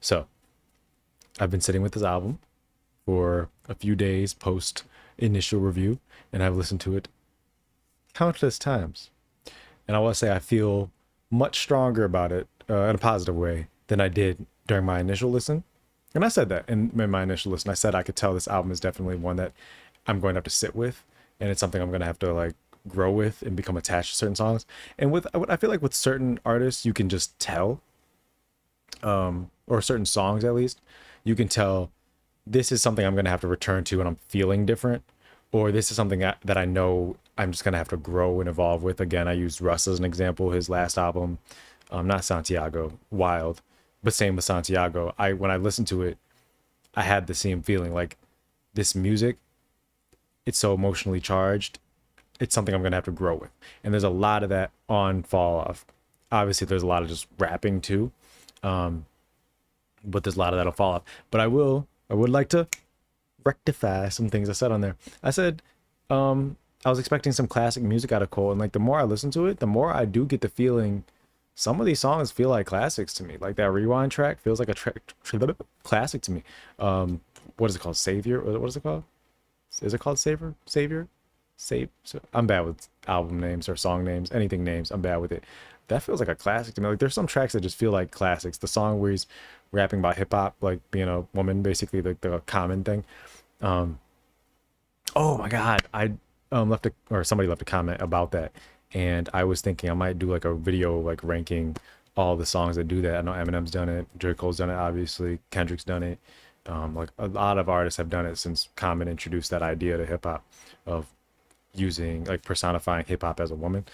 So I've been sitting with this album for a few days post initial review, and I've listened to it countless times. And I want to say I feel much stronger about it in a positive way than I did during my initial listen. And I said that in my initial listen. I said I could tell this album is definitely one that I'm going to have to sit with, and it's something I'm going to have to like grow with and become attached to certain songs. And with I feel like with certain artists, you can just tell, or certain songs at least, you can tell this is something I'm going to have to return to when I'm feeling different, or this is something that I know I'm just going to have to grow and evolve with. Again, I used Russ as an example, his last album, not Santiago, Wild, but same with Santiago. When I listened to it, I had the same feeling like this music, it's so emotionally charged. It's something I'm going to have to grow with. And there's a lot of that on Fall Off. Obviously, there's a lot of just rapping too. But there's a lot of that'll fall off. But I would like to rectify some things I said on there. I said, I was expecting some classic music out of Cole. And like the more I listen to it, the more I do get the feeling some of these songs feel like classics to me. Like that Rewind track feels like a classic to me. What is it called? Savior? What is it called? Is it called Savior? I'm bad with album names or song names, anything names. I'm bad with it. That feels like a classic to me. Like there's some tracks that just feel like classics. The song where he's rapping about hip hop, like being a woman, basically the common thing. Oh my God, I somebody left a comment about that, and I was thinking I might do like a video like ranking all the songs that do that. I know Eminem's done it, J. Cole's done it, obviously Kendrick's done it. Like a lot of artists have done it since Common introduced that idea to hip hop of using like personifying hip hop as a woman.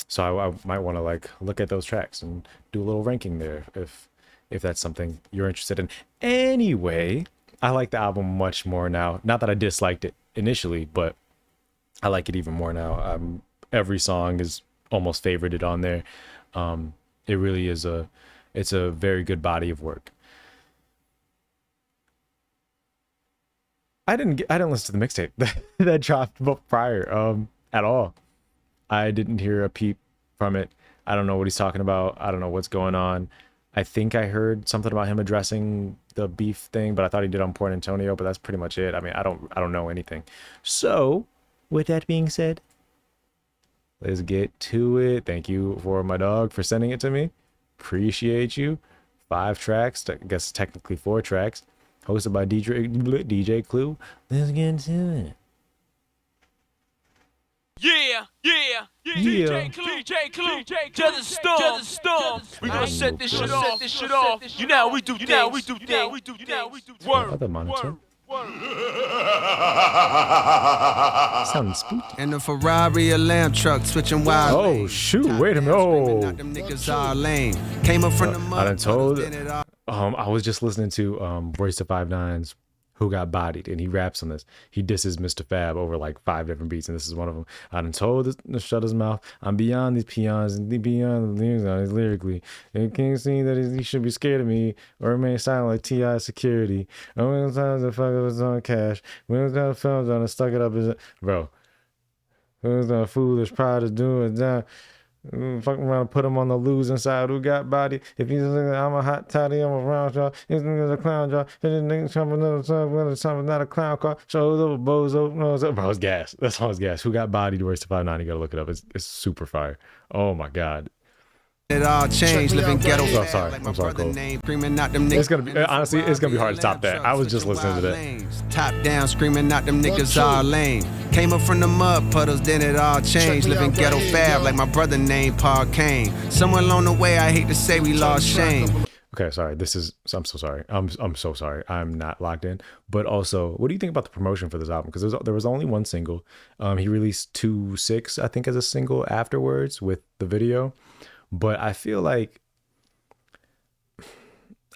So I might want to like look at those tracks and do a little ranking there if that's something you're interested in. Anyway, I like the album much more now. Not that I disliked it initially, but I like it even more now. Every song is almost favorited on there. It really is it's a very good body of work. I didn't listen to the mixtape that dropped prior at all. I didn't hear a peep from it. I don't know what he's talking about. I don't know what's going on. I think I heard something about him addressing the beef thing, but I thought he did on Port Antonio, but that's pretty much it. I mean, I don't know anything. So, with that being said, let's get to it. Thank you for my dog for sending it to me. Appreciate you. 5 tracks, I guess technically 4 tracks. Hosted by DJ Clue. Let's get into it. Yeah. DJ Clue, to the storm. We gonna set this shit off. You know we do things. Word. Other monitor. Sounding spooky. And a Ferrari, a lamb truck, switching wild. Oh shoot! Wait a minute. Oh. Them niggas are lame. Came up from the mud. I done told. I was just listening to Royce da 5'9's Who Got Bodied, and he raps on this. He disses Mr. Fab over like 5 different beats, and this is one of them. I done told this to shut his mouth. I'm beyond these peons and beyond the lyrics on his lyrically. They can't see that he should be scared of me or remain silent like T.I. security. How many times the fuck was on cash? When was that films on and stuck it up his bro? Who's the foolish pride of doing that? Fucking around and put him on the losing side. Who got body? If he's I'm a hot toddy, I'm a round jaw. This nigga's a clown jaw. This nigga's not a clown car. Show the bozo. No, bro, it's gas. That song's gas. Who Got Body? Royce da 5'9. You gotta look it up. It's super fire. Oh my God. It all changed, living ghetto. Oh, sorry. I'm sorry, Cole. It's gonna be honestly, it's gonna be hard to top that. I was just listening to that. Top down, screaming out them niggas all lame. Came up from the mud puddles, then it all changed. Living ghetto fab like my brother named Paul Kane. Somewhere along the way, I hate to say we lost shame. Okay, sorry. I'm so sorry. I'm so sorry. I'm not locked in. But also, what do you think about the promotion for this album? Because there was only one single. He released 2-6, I think, as a single afterwards with the video. But I feel like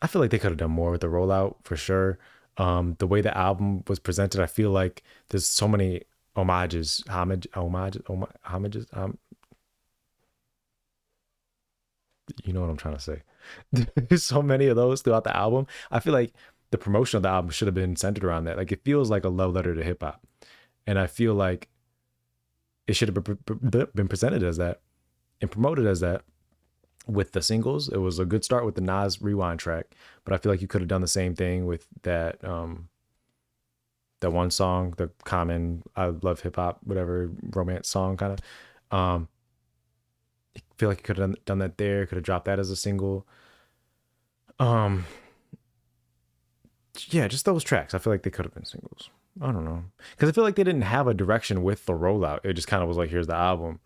they could have done more with the rollout for sure. The way the album was presented, I feel like there's so many homages. You know what I'm trying to say. There's so many of those throughout the album. I feel like the promotion of the album should have been centered around that. Like it feels like a love letter to hip hop, and I feel like it should have been presented as that and promoted as that, with the singles. It was a good start with the Nas Rewind track, but I feel like you could have done the same thing with that that one song, the Common I Love Hip Hop, whatever romance song kind of. I feel like you could have done that there, could have dropped that as a single. Yeah, just those tracks. I feel like they could have been singles. I don't know. Because I feel like they didn't have a direction with the rollout. It just kind of was like, here's the album.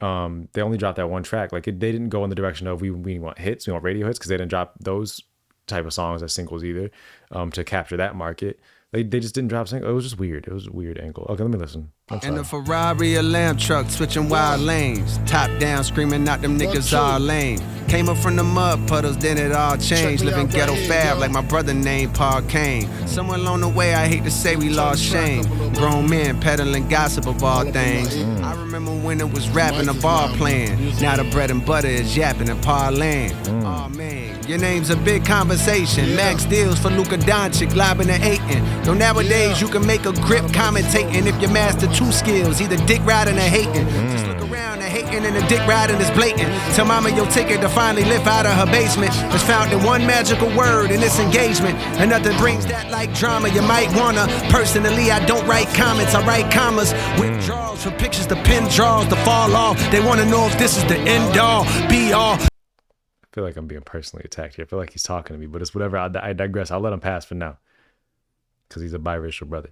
They only dropped that one track. Like they didn't go in the direction of we want hits, we want radio hits, because they didn't drop those type of songs as singles either, to capture that market. They just didn't drop singles. It was just weird. It was a weird angle. Okay, let me listen. In the Ferrari, a lamb truck, switching wild lanes. Top down, screaming out them niggas all lame. Came up from the mud puddles, then it all changed. Living ghetto fab like my brother named Paul Kane. Somewhere along the way, I hate to say we lost shame. Grown men peddling gossip of all things. I remember when it was rapping, a ball playing. Now the bread and butter is yapping and parlaying. Oh man, your name's a big conversation. Max deals for Luka Doncic, lobbing and hating. Though nowadays you can make a grip commentating if you master two skills, either dick riding or hating. Just look around, the hating and the dick riding is blatant. Tell mama your ticket to finally lift out of her basement is found in one magical word in this engagement. And nothing brings that like drama. You might wanna. Personally, I don't write comments, I write commas. Withdrawals from pictures to pin draws to fall off. They wanna know if this is the end all, be all. I feel like I'm being personally attacked here. I feel like he's talking to me, but it's whatever. I digress. I'll let him pass for now, because he's a biracial brother.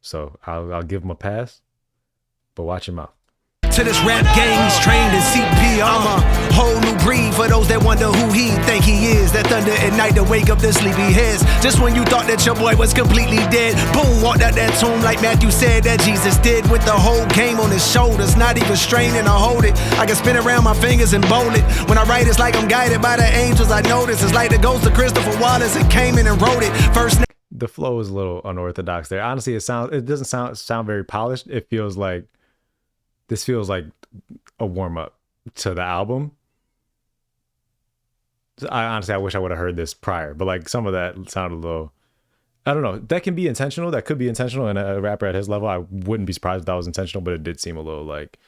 So I'll give him a pass, but watch him out. To this rap game, he's trained in CPR. I'm a whole new breed for those that wonder who he think he is. That thunder at night to wake up their sleepy heads. Just when you thought that your boy was completely dead, boom, walked out that tomb like Matthew said that Jesus did, with the whole game on his shoulders, not even straining to hold it. I can spin around my fingers and bowl it. When I write, it's like I'm guided by the angels. I notice it's like the ghost of Christopher Wallace and came in and wrote it. First. The flow is a little unorthodox there. Honestly, it doesn't sound very polished. It feels like this feels like a warm up to the album. I wish I would have heard this prior, but like some of that sounded a little, I don't know. That can be intentional. That could be intentional. And a rapper at his level, I wouldn't be surprised if that was intentional, but it did seem a little like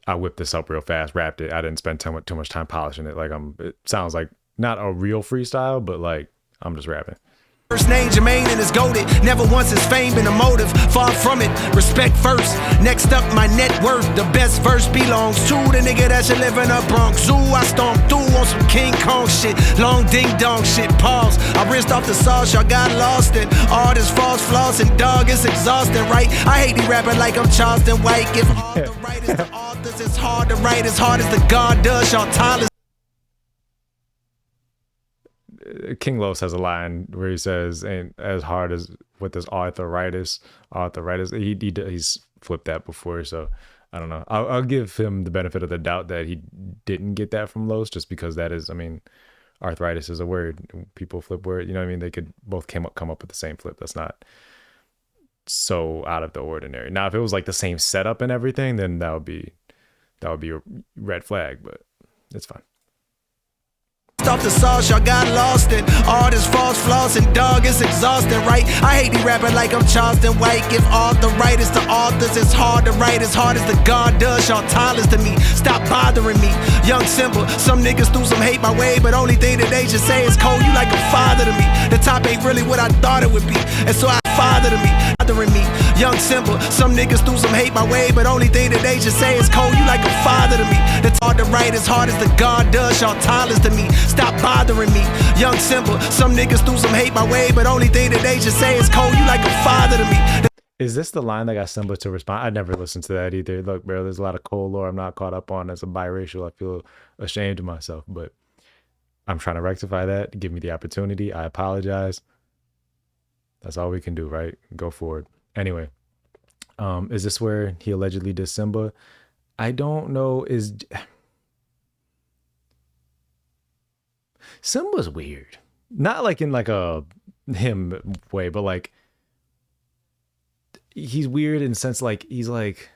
I whipped this up real fast, rapped it. I didn't spend too much time polishing it. Like it sounds like not a real freestyle, but like I'm just rapping. First name Jermaine and is goated. Never once has fame been a motive. Far from it. Respect first. Next up, my net worth. The best verse belongs to the nigga that should live in a Bronx Zoo. I stomp through on some King Kong shit. Long ding dong shit. Pause. I rinsed off the sauce. Y'all got lost in all this false floss and dog. It's exhausting, right? I hate these rapping like I'm Charleston White. Give all the writers to authors. It's hard to write as hard as the God does. Y'all Tyler. King Los has a line where he says, "Ain't as hard as with this arthritis." He's flipped that before, so I don't know. I'll give him the benefit of the doubt that he didn't get that from Los, just because that is, I mean, arthritis is a word. People flip word, you know what I mean? They could both come up with the same flip. That's not so out of the ordinary. Now, if it was like the same setup and everything, then that would be a red flag, but it's fine. Off the sauce, y'all got lost in all this false floss and dog, it's exhausting, right? I hate these rapping like I'm Charleston White. Give all the writers to authors. It's hard to write as hard as the God does. Y'all Tyler's to me. Stop bothering me. Young Symba. Some niggas threw some hate my way, but only thing that they should say is Cole, you like a father to me. The top ain't really what I thought it would be, and so I father to me. Bothering me. Young Symba. Some niggas threw some hate my way, but only thing that they should say is Cole, you like a father to me. It's hard to write as hard as the God does. Y'all Tyler's to me. Stop bothering me. Young Symba. Some niggas threw some hate my way, but only thing that they should say is Cole, you like a father to me. Is this the line that got Symba to respond? I never listened to that either. Look, bro, there's a lot of Cole lore I'm not caught up on. As a biracial, I feel ashamed of myself, but I'm trying to rectify that. Give me the opportunity. I apologize. That's all we can do, right? Go forward. Anyway, is this where he allegedly did Symba? I don't know. Symba's weird. Not like in like a him way, but like he's weird in the sense like he's like,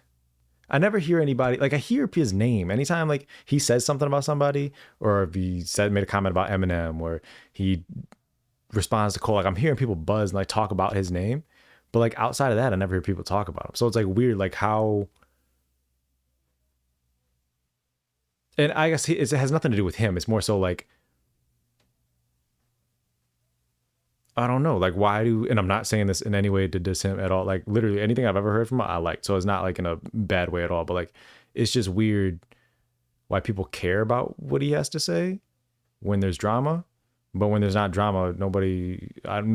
I never hear anybody, like I hear his name anytime like he says something about somebody, or if he made a comment about Eminem, or he responds to Cole, like I'm hearing people buzz and like talk about his name, but like outside of that I never hear people talk about him. So it's like weird, like how And I guess it has nothing to do with him. It's more so like, I don't know, like why do, and I'm not saying this in any way to diss him at all. Like literally anything I've ever heard from him, I like. So it's not like in a bad way at all, but like, it's just weird why people care about what he has to say when there's drama. But when there's not drama,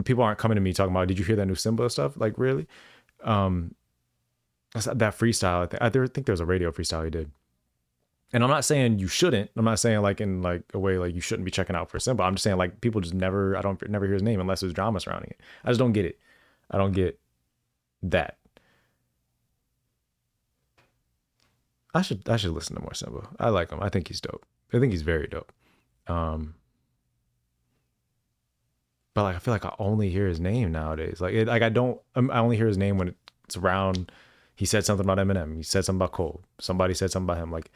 people aren't coming to me talking about, did you hear that new Symba stuff? Like really? That freestyle, I think there was a radio freestyle he did. And I'm not saying you shouldn't. I'm not saying like in like a way like you shouldn't be checking out for Symba. I'm just saying like people just never, I don't never hear his name unless there's drama surrounding it. I just don't get it. I don't get that. I should listen to more Symba. I like him. I think he's dope. I think he's very dope. But like I feel like I only hear his name nowadays. Like I only hear his name when it's around. He said something about Eminem. He said something about Cole. Somebody said something about him. Like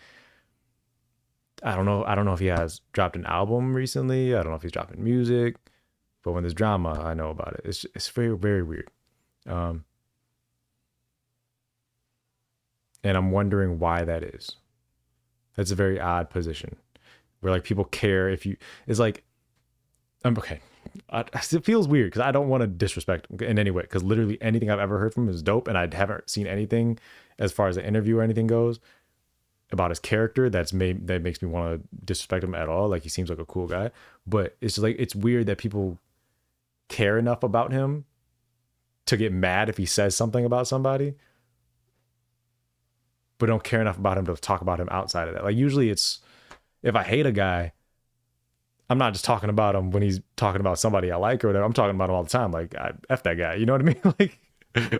I don't know if he has dropped an album recently. I don't know if he's dropping music. But when there's drama, I know about it. It's very, very weird. And I'm wondering why that is. That's a very odd position where like people care if you, it's like, okay. It feels weird because I don't want to disrespect him in any way, because literally anything I've ever heard from him is dope, and I haven't seen anything as far as the interview or anything goes about his character that makes me want to disrespect him at all. Like he seems like a cool guy, but it's just like it's weird that people care enough about him to get mad if he says something about somebody, but don't care enough about him to talk about him outside of that. Like usually it's, if I hate a guy, I'm not just talking about him when he's talking about somebody I like or whatever. I'm talking about him all the time. Like, F that guy. You know what I mean? Like,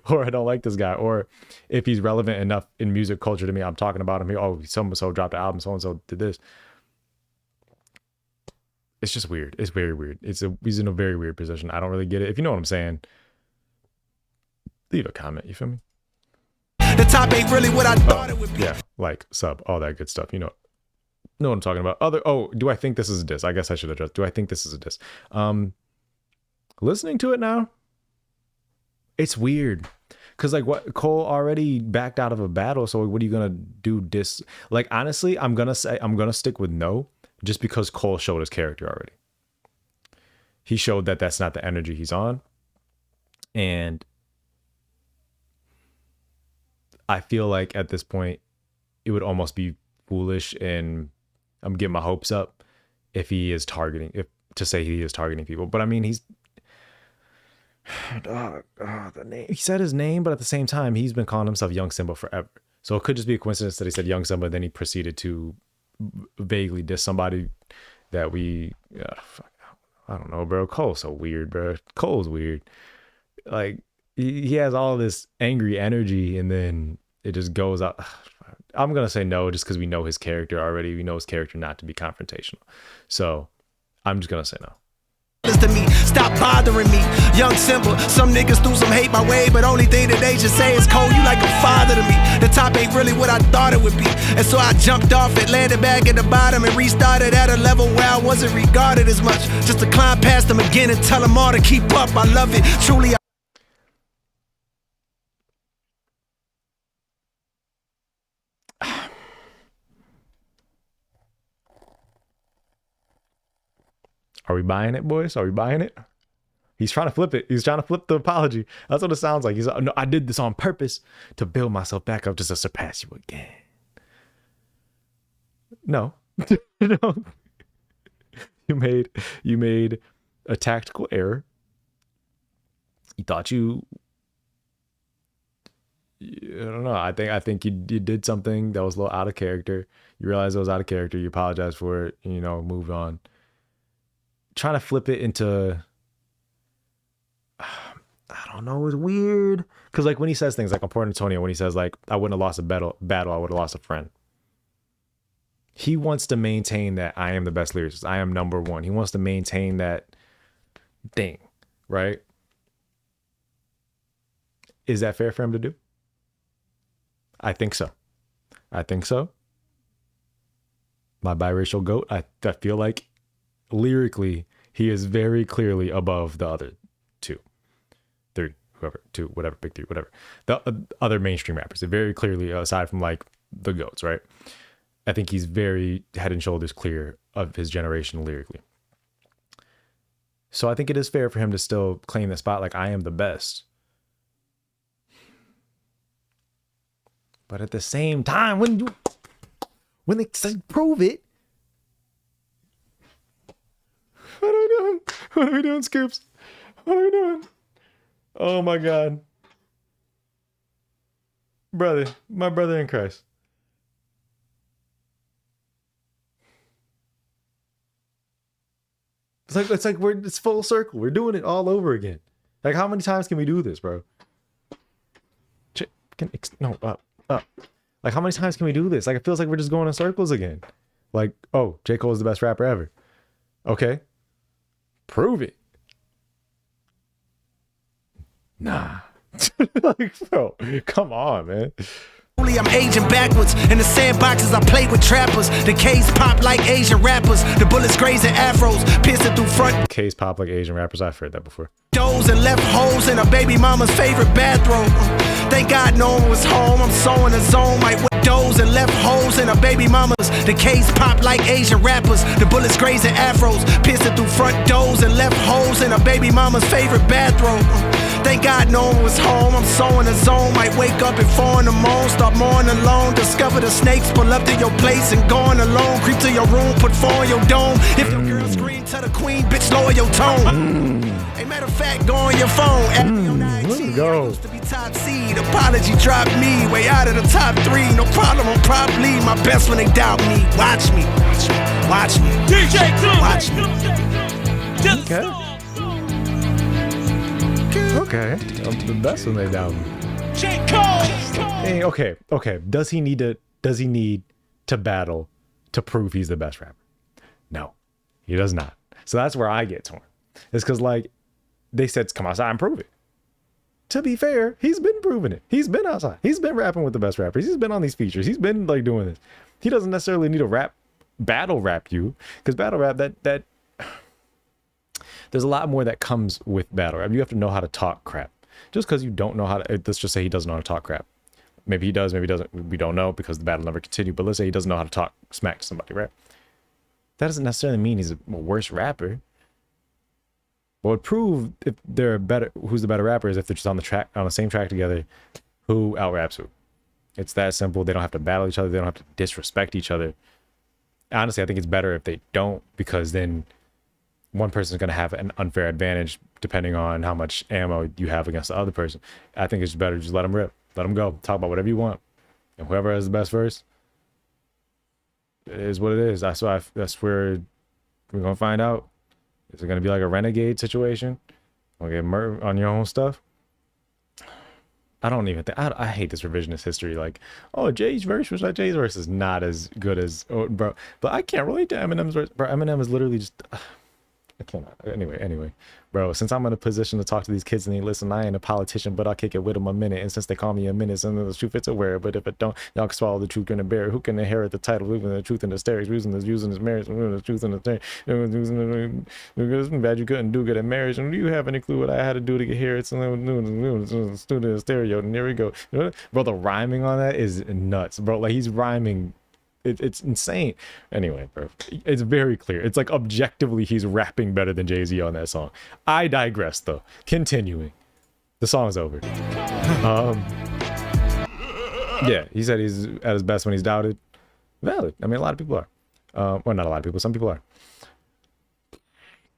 or I don't like this guy. Or if he's relevant enough in music culture to me, I'm talking about him. Oh, so-and-so dropped an album. So-and-so did this. It's just weird. It's very weird. He's in a very weird position. I don't really get it. If you know what I'm saying, leave a comment. You feel me? The top ain't really what I thought it would be. Yeah, like, sub, all that good stuff. You know what I'm talking about. Do I think this is a diss? I guess I should address. Do I think this is a diss? Listening to it now, it's weird. Cause like what, Cole already backed out of a battle. So what are you gonna do? Diss? Like honestly, I'm gonna stick with no, just because Cole showed his character already. He showed that that's not the energy he's on. And I feel like at this point, it would almost be foolish and I'm getting my hopes up if he is targeting people. But I mean, he's the name. He said his name, but at the same time, he's been calling himself Young Symba forever. So it could just be a coincidence that he said Young Symba, then he proceeded to vaguely diss somebody that I don't know, bro. Cole's so weird, bro. Cole's weird. Like he has all this angry energy, and then it just goes out. I'm going to say no just because we know his character already. We know his character not to be confrontational. So I'm just going to say no. To me, stop bothering me, Young Symba. Some niggas threw some hate my way, but only thing that they should say is Cole, you like a father to me. The top ain't really what I thought it would be. And so I jumped off it, landed back at the bottom, and restarted at a level where I wasn't regarded as much. Just to climb past them again and tell them all to keep up. I love it, truly. Are we buying it, boys? Are we buying it? He's trying to flip it. He's trying to flip the apology. That's what it sounds like. He's like, no, I did this on purpose to build myself back up just to surpass you again. No. No. You made a tactical error. You thought I don't know. I think you did something that was a little out of character. You realized it was out of character. You apologized for it. Moved on. Trying to flip it into, I don't know, it's weird. Because like when he says things like on Port Antonio, when he says like, I wouldn't have lost a battle, I would have lost a friend. He wants to maintain that I am the best lyricist. I am number one. He wants to maintain that thing, right? Is that fair for him to do? I think so. My biracial goat, I feel like lyrically, he is very clearly above the other big three, whatever. The other mainstream rappers. They're very clearly, aside from like the goats, right? I think he's very head and shoulders clear of his generation lyrically. So I think it is fair for him to still claim the spot like I am the best. But at the same time, when they say prove it, what are we doing? What are we doing, Scoops? What are we doing? Oh my God. Brother, my brother in Christ. It's full circle. We're doing it all over again. Like, how many times can we do this, bro? Like, how many times can we do this? Like, it feels like we're just going in circles again. Like, oh, J. Cole is the best rapper ever. Okay. Prove it. Nah. Like, bro, come on, man. I'm aging backwards. In the sandboxes, I play with trappers. The K's pop like Asian rappers. The bullets grazing afros, piercing through front. K's pop like Asian rappers. I've heard that before. Doors and left holes in a baby mama's favorite bathroom. Thank God no one was home. I'm so in the zone. Might windows and left holes in a baby mama's. The K's pop like Asian rappers. The bullets grazing afros, piercing through front doors and left holes in a baby mama's favorite bathroom. Thank God no one was home. I'm so in the zone. Might wake up at 4 in the morning, start mourning alone. Discover the snakes, pull up to your place and going alone. Creep to your room, put 4 on your dome. If your girl scream, tell the queen, bitch, lower your tone. Hey, matter of fact, go on your phone. Let's go. Used to be top seed. Apology dropped me way out of the top 3. No problem, I'm probably my best when they doubt me. Watch me, watch me, DJ watch me. Okay. Okay. The best when they doubt me. J. Cole. Hey, okay. Does he need to battle to prove he's the best rapper? No, he does not. So that's where I get torn. It's because, like, they said, come outside and prove it. To be fair, he's been proving it. He's been outside. He's been rapping with the best rappers. He's been on these features. He's been, like, doing this. He doesn't necessarily need to battle rap you, because battle rap, that there's a lot more that comes with battle rap. You have to know how to talk crap. Just because you don't know how to, let's just say he doesn't know how to talk crap. Maybe he does, maybe he doesn't. We don't know because the battle never continued. But let's say he doesn't know how to talk smack to somebody, right? That doesn't necessarily mean he's a worse rapper. What would prove if they're better, who's the better rapper, is if they're just on the same track together, who out raps who. It's that simple. They don't have to battle each other. They don't have to disrespect each other. Honestly, I think it's better if they don't, because then one person is going to have an unfair advantage depending on how much ammo you have against the other person. I think it's better just let them rip. Let them go. Talk about whatever you want. And whoever has the best verse, it is what it is. That's where we're going to find out. Is it going to be like a renegade situation? Or get murdered on your own stuff? I don't even think, I hate this revisionist history. Like, oh, Jay's verse was like, Jay's verse is not as good as, bro. But I can't relate to Eminem's verse. Bro, Eminem is literally just, I cannot. Anyway, bro, since I'm in a position to talk to these kids and they listen, I ain't a politician, but I'll kick it with them a minute. And since they call me a minute, and the truth it's aware. But if it don't, y'all can swallow the truth and bear. Who can inherit the title? Living the truth in the stairs, using his marriage, the truth in the thing. It's bad you couldn't do good at marriage. And do you have any clue what I had to do to get here? It's student stereo. And there we go. Bro, the rhyming on that is nuts, bro. Like, he's rhyming. It's insane. Anyway, bro, it's very clear. It's like objectively he's rapping better than Jay-Z on that song. I digress, though. Continuing. The song's over. Yeah, he said he's at his best when he's doubted. Valid. I mean, a lot of people are. Well, not a lot of people. Some people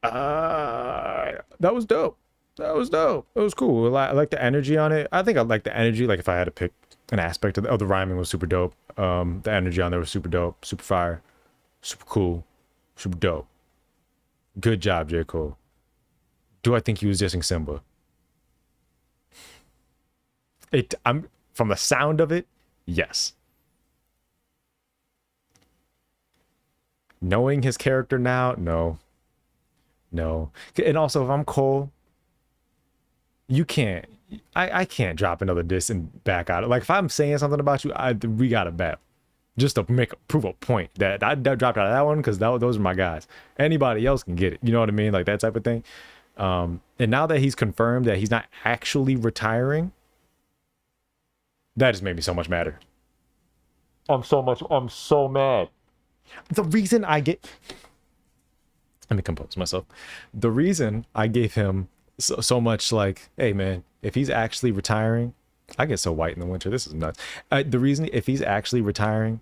are. That was dope. That was dope. It was cool. I like the energy on it. I think I like the energy. Like, if I had to pick an aspect of the rhyming was super dope. The energy on there was super dope, super fire, super cool, super dope. Good job, J. Cole. Do I think he was dissing Symba? I'm from the sound of it, yes. Knowing his character now, no. And also, if I'm Cole, you can't. I can't drop another diss and back out. Like, if I'm saying something about you, we got to battle. Just to prove a point that I dropped out of that one, because those are my guys. Anybody else can get it. You know what I mean? Like, that type of thing. And now that he's confirmed that he's not actually retiring, that just made me so much madder. I'm so mad. The reason I get, let me compose myself. The reason I gave him so much, like, hey man, if he's actually retiring, I get so white in the winter. This is nuts. The reason, if he's actually retiring,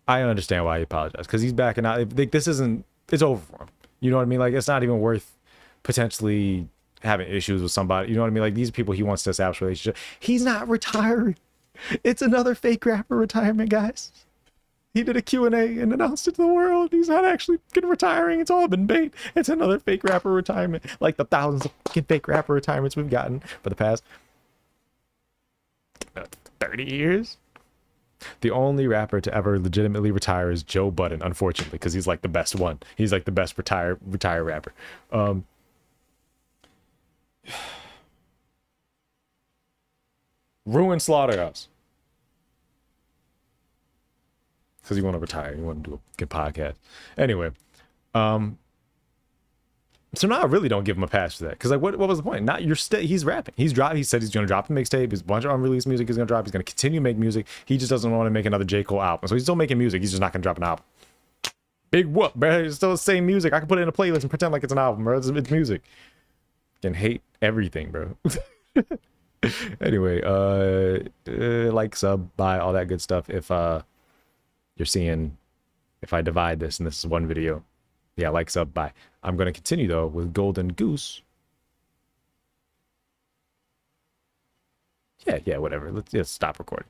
I understand why he apologized, because he's backing out. Like, this isn't, it's over for him. You know what I mean? Like, it's not even worth potentially having issues with somebody. You know what I mean? Like, these are people he wants to establish a relationship. He's not retiring. It's another fake rapper retirement, guys. He did a Q&A and announced it to the world. He's not actually retiring. It's all been bait. It's another fake rapper retirement, like the thousands of fucking fake rapper retirements we've gotten for the past 30 years. The only rapper to ever legitimately retire is Joe Budden, unfortunately, because he's like the best one. He's like the best retire rapper. Ruin Slaughterhouse. Because you want to retire, you want to do a good podcast. Anyway, so now I really don't give him a pass for that. Because like, what was the point? Not he's rapping. He said he's gonna drop a mixtape. His bunch of unreleased music is gonna drop. He's gonna continue to make music. He just doesn't want to make another J. Cole album. So he's still making music. He's just not gonna drop an album. Big whoop, bro. It's still the same music. I can put it in a playlist and pretend like it's an album, bro. It's music. Can hate everything, bro. Anyway, like, sub, buy, all that good stuff. If you're seeing, if I divide this and this is one video, yeah, like, sub, buy. I'm going to continue though with Golden Goose. Yeah, whatever. Let's just stop recording.